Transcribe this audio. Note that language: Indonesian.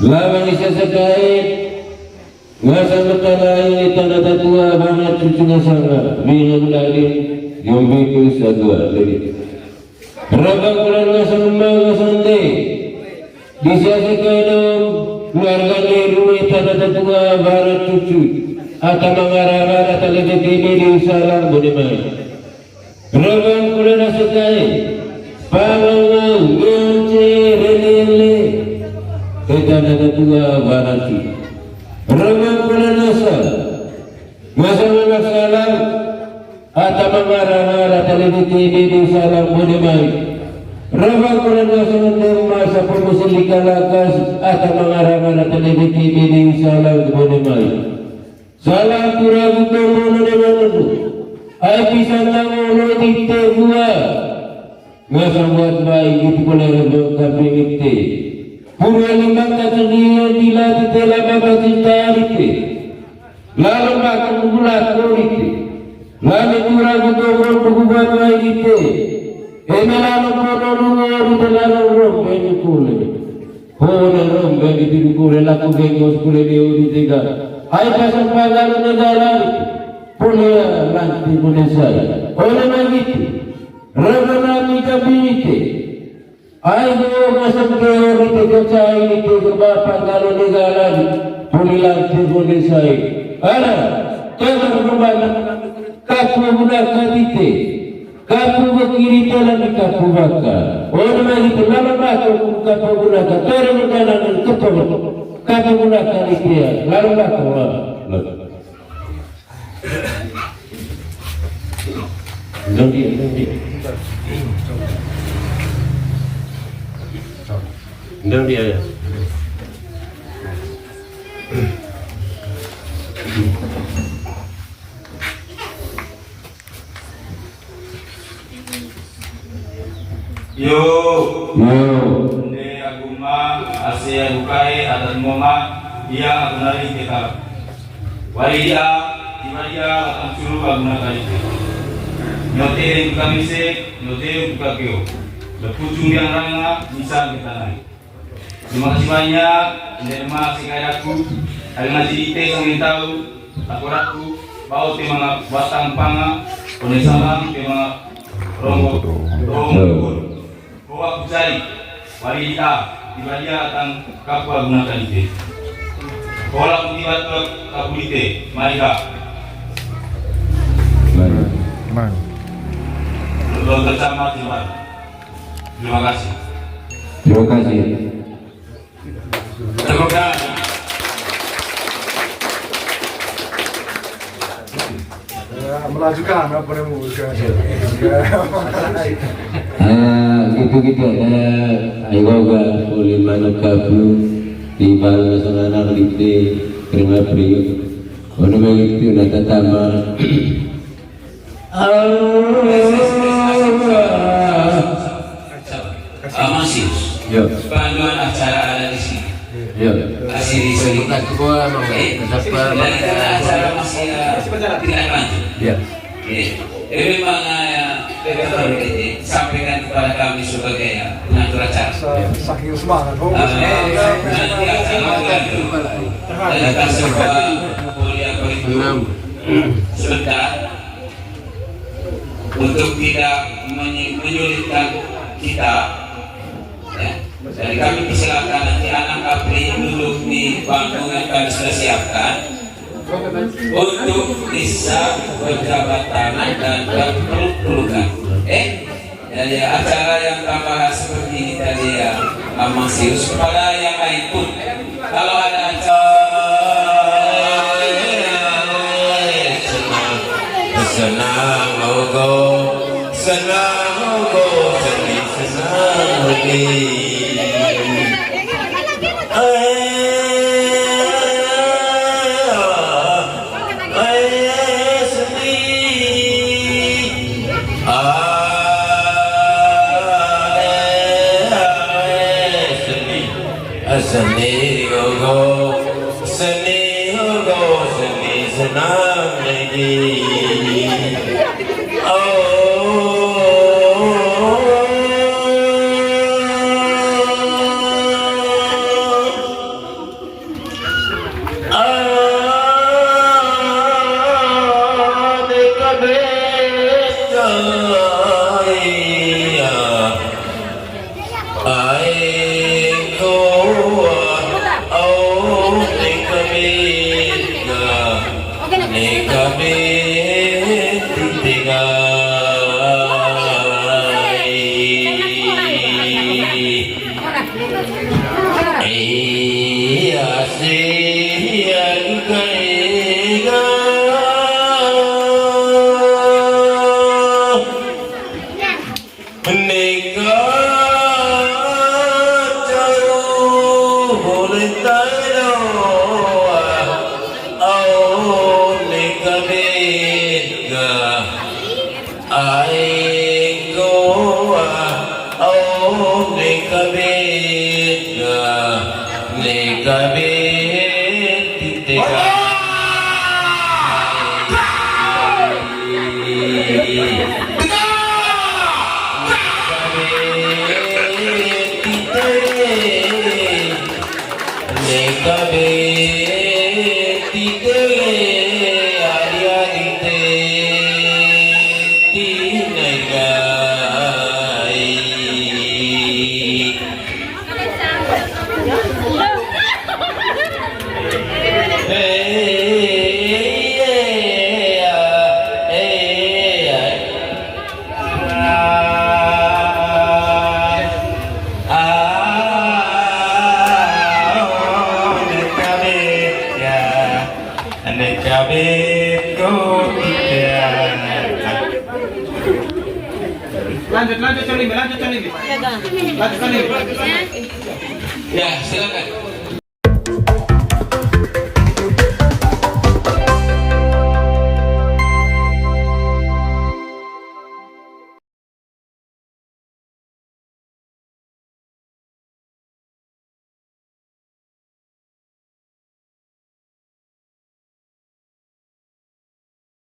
lawan isa sakait ngasang bertalai tanda tatua banget cucunya sana bingung lagi yombiku sadua lagi rabang kulan ngasang ngasang de bisa sekadang keluarga di rumah tanda tatua barat cucu atau mengarah-arah tali begini di salam budimai rabang kulan sakait pangang nganci relele kita ada dua barati ramang kulanasa masalah salam atau mengarah-arah televisi di salam budimai ramang kulanasa menerima masa permusilika lakas atau mengarah-arah televisi di salam budimai salam kurabu kemono dengan itu ay pisang tangono dikte buah ngasa buat baik itu boleh kabin dikte Pura limbang kata dia dilatih telah bapak cinta itu, lalu bapak bulat itu, lalu pura gubernur berubah baik itu, lalu gubernur itu lalu rombe itu kule, rombe itu kule laku bengkos kule dia uri tiga, ayat pasang pagar negara itu, pula lanti pula saya, oleh begitu, ramai kabin itu. Ayo masuk ke itu kecai itu ke bapak kalau negara pulang boleh saya. Ada jangan kembali kapu budak katite kapu berkiri jalan kapu bakar. Orang itu lama bakar kapu budak terus berjalan kapu budak itu ya lalu bakar. Nanti. Ndang dia ya. Yo. Ini aguma Asia Dukai adat Moma dia agunari kita. Waria dia akan suruh aguna kali. Nyote kami se, nyote buka kyo. Lepujung yang ranga bisa kita naik. Terima kasih banyak. Terima kasih kayaku. Hari ngaji ite sangin tahu. Takuraku. Bau tema batang panga. Kone salam tema rombok. Bawa kucari. Wali kita. Tiba dia akan kapu gunakan ite. Bola kutibat ke kapu ite. Mari kak. Mari. Berdoa bersama Tuhan. Terima kasih. Terima kasih. Tepuk tangan. Melanjutkan apa yang mau gitu ada ayoga boleh mana kabu di bawah sana di terima beliau. Ono begitu nak tama. Masih. Ya. Panduan acara ada di sini. Ya. Masih disebutkan kepada acara masih tidak lanjut. Ya. Memang sampaikan kepada kami sebagai pengatur acara. Saking semangat. Nanti acara dan sebuah kuliah kurikulum sebentar untuk tidak menyulitkan kita. Ya. Jadi kami persilakan nanti anak Kapri duduk di bangku yang kami sudah siapkan untuk bisa berjabat tangan dan berpelukan. Jadi acara yang tambah seperti ini tadi ya, Masius kepada yang lain pun kalau ada acara senang logo senang sedih senang sedih senang lagi. Lanjut Colim, lanjut Colim. Ya, Lanjut Colim. Ya, silakan.